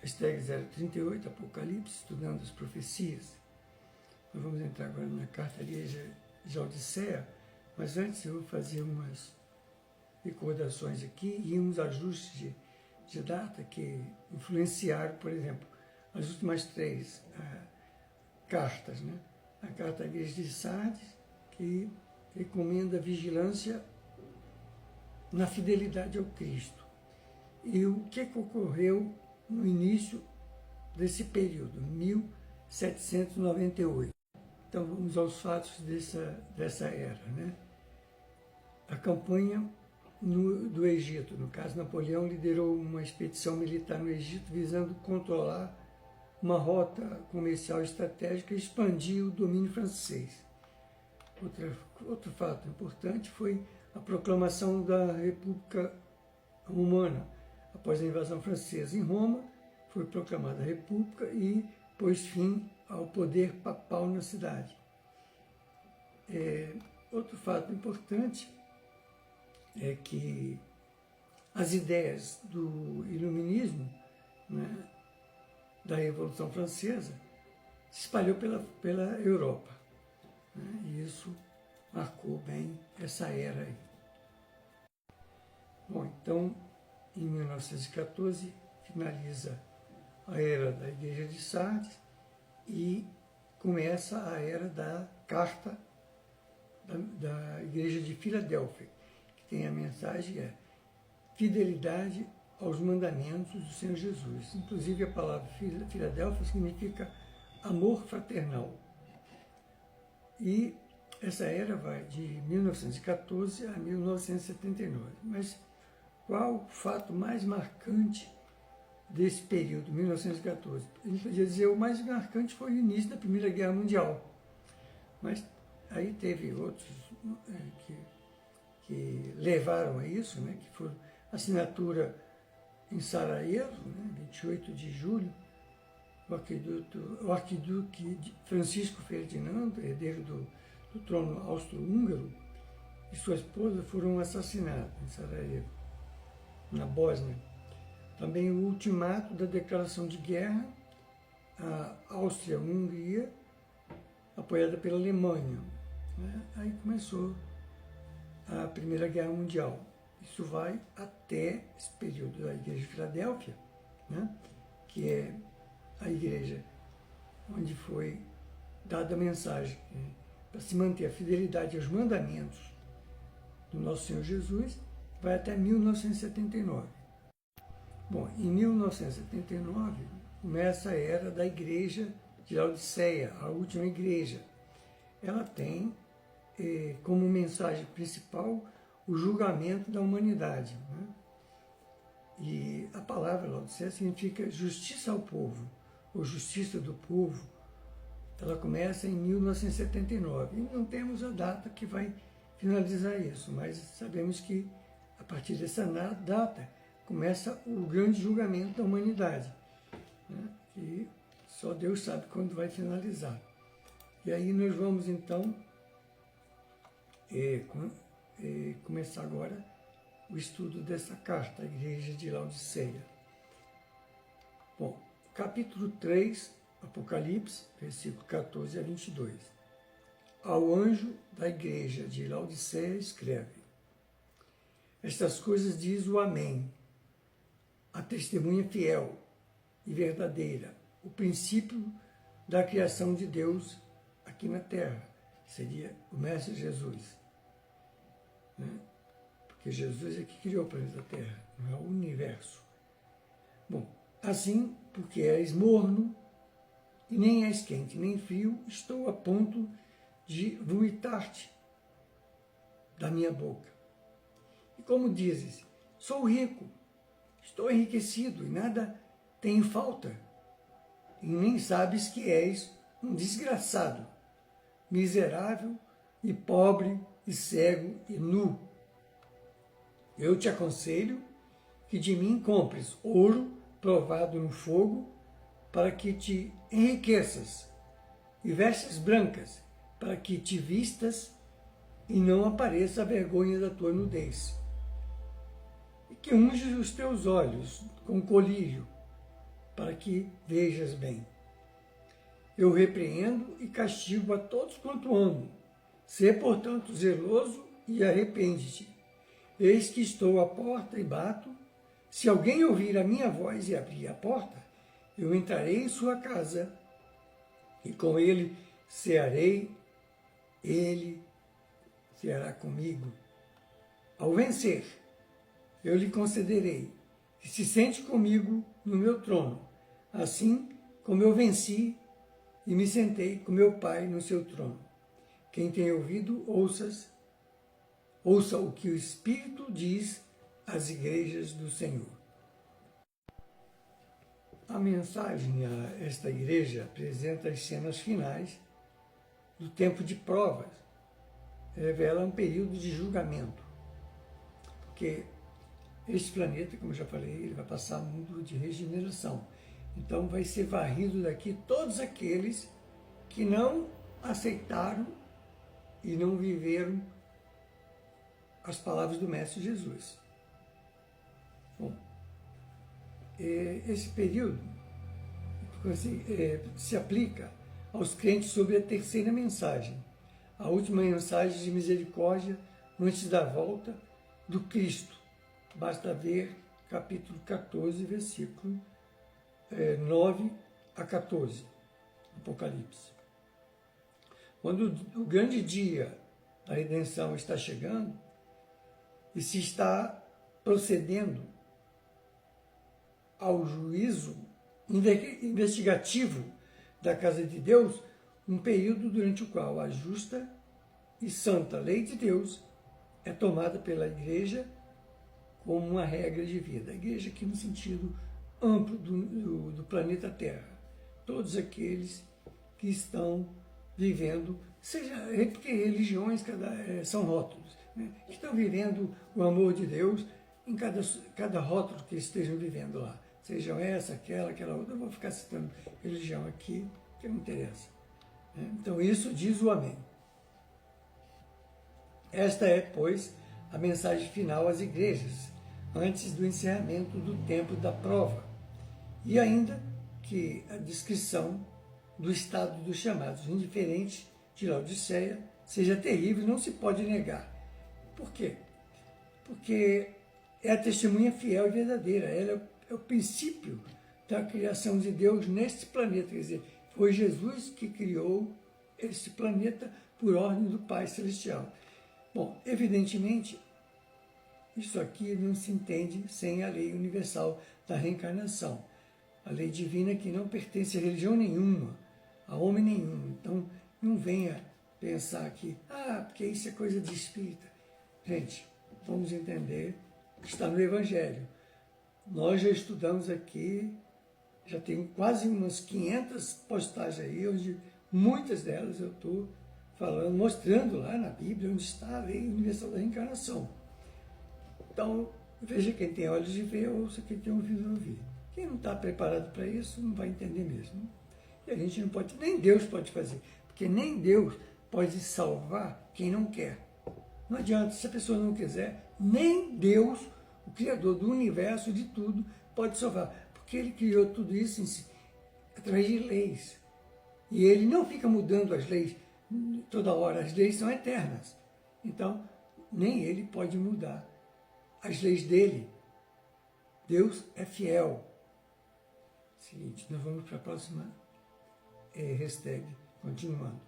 hashtag 038, Apocalipse, estudando as profecias. Nós vamos entrar agora na carta à igreja de Laodiceia, mas antes eu vou fazer umas recordações aqui e uns ajustes de data que influenciaram, por exemplo, as últimas três cartas, né? A carta à igreja de Sardes, que recomenda vigilância na fidelidade ao Cristo. E o que ocorreu no início desse período, 1798. Então vamos aos fatos dessa era, né? A campanha do Egito, no caso, Napoleão liderou uma expedição militar no Egito visando controlar uma rota comercial estratégica e expandir o domínio francês. Outro fato importante foi a proclamação da República Romana. Após a invasão francesa em Roma, foi proclamada a República e pôs fim ao poder papal na cidade. Outro fato importante é que as ideias do iluminismo, né, da Revolução Francesa, se espalhou pela Europa, né, e isso marcou bem essa era aí. Bom, então, em 1914, finaliza a era da Igreja de Sardes e começa a era da Carta da Igreja de Filadélfia, que tem a mensagem fidelidade aos mandamentos do Senhor Jesus. Inclusive a palavra Filadélfia significa amor fraternal. E essa era vai de 1914 a 1979. Mas qual o fato mais marcante desse período, 1914? A gente podia dizer o mais marcante foi o início da Primeira Guerra Mundial. Mas aí teve outros que levaram a isso, né, que foram a assinatura em Sarajevo, né, 28 de julho, o arquiduque Francisco Ferdinando, herdeiro do trono austro-húngaro, e sua esposa foram assassinados em Sarajevo, na Bósnia. Também o ultimato da declaração de guerra à Áustria-Hungria, apoiada pela Alemanha, né? Aí começou a Primeira Guerra Mundial. Isso vai até esse período da Igreja de Filadélfia, né? Que é a igreja onde foi dada a mensagem, né, para se manter a fidelidade aos mandamentos do nosso Senhor Jesus, vai até 1979. Bom, em 1979 começa a era da Igreja de Laodiceia, a última igreja. Ela tem como mensagem principal o julgamento da humanidade, né? E a palavra Laodiceia significa justiça ao povo, ou justiça do povo. Ela começa em 1979. E não temos a data que vai finalizar isso, mas sabemos que a partir dessa data começa o grande julgamento da humanidade, né? Que só Deus sabe quando vai finalizar. E aí nós vamos então começar agora o estudo dessa carta à Igreja de Laodiceia. Bom, capítulo 3, Apocalipse, versículo 14 a 22. Ao anjo da Igreja de Laodiceia escreve: estas coisas diz o Amém, a testemunha fiel e verdadeira, o princípio da criação de Deus aqui na Terra, seria o Mestre Jesus, né? Porque Jesus é que criou o planeta Terra, não é o universo. Bom, assim, porque és morno, e nem és quente nem frio, estou a ponto de vomitar-te da minha boca. E como dizes, sou rico, estou enriquecido e nada tenho falta, e nem sabes que és um desgraçado, miserável e pobre e cego e nu. Eu te aconselho que de mim compres ouro provado no fogo, para que te enriqueças, e vestes brancas, para que te vistas e não apareça a vergonha da tua nudez. E que unges os teus olhos com colírio, para que vejas bem. Eu repreendo e castigo a todos quanto amo. Sê, portanto, zeloso e arrepende-te. Eis que estou à porta e bato. Se alguém ouvir a minha voz e abrir a porta, eu entrarei em sua casa e com ele cearei, ele ceará comigo. Ao vencer, eu lhe concederei que se sente comigo no meu trono, assim como eu venci e me sentei com meu Pai no seu trono. Quem tem ouvido, ouça o que o Espírito diz às igrejas do Senhor. A mensagem a esta igreja apresenta as cenas finais do tempo de provas. Revela um período de julgamento. Porque este planeta, como eu já falei, ele vai passar um mundo de regeneração. Então vai ser varrido daqui todos aqueles que não aceitaram e não viveram as palavras do Mestre Jesus. Bom, esse período se aplica aos crentes sobre a terceira mensagem, a última mensagem de misericórdia antes da volta do Cristo. Basta ver capítulo 14, versículo 9 a 14, Apocalipse. Quando o grande dia da redenção está chegando e se está procedendo ao juízo investigativo da casa de Deus, um período durante o qual a justa e santa lei de Deus é tomada pela igreja como uma regra de vida. A igreja aqui no sentido amplo do planeta Terra. Todos aqueles que estão vivendo, porque religiões são rótulos, né? Que estão vivendo o amor de Deus em cada rótulo que estejam vivendo lá. Sejam essa, aquela outra. Eu vou ficar citando religião aqui, que não interessa. Então, isso diz o Amém. Esta é, pois, a mensagem final às igrejas, antes do encerramento do tempo da prova. E ainda que a descrição do estado dos chamados indiferentes de Laodiceia seja terrível, não se pode negar. Por quê? Porque é a testemunha fiel e verdadeira. Ela é o princípio da criação de Deus neste planeta. Quer dizer, foi Jesus que criou este planeta por ordem do Pai Celestial. Bom, evidentemente, isso aqui não se entende sem a lei universal da reencarnação. A lei divina que não pertence a religião nenhuma, a homem nenhum. Então, não venha pensar que, porque isso é coisa de espírita. Gente, vamos entender que está no Evangelho. Nós já estudamos aqui, já tem quase umas 500 postagens aí, onde muitas delas eu estou falando, mostrando lá na Bíblia onde está a lei universal da reencarnação. Então, veja quem tem olhos de ver, ouça quem tem ouvido de ouvir. Quem não está preparado para isso não vai entender mesmo. E a gente não pode, nem Deus pode fazer, porque nem Deus pode salvar quem não quer. Não adianta, se a pessoa não quiser, nem Deus, o Criador do universo, de tudo, pode salvar, porque Ele criou tudo isso através de leis. E Ele não fica mudando as leis toda hora, as leis são eternas. Então, nem Ele pode mudar as leis dele. Deus é fiel. Seguinte, nós vamos para a próxima hashtag, continuando.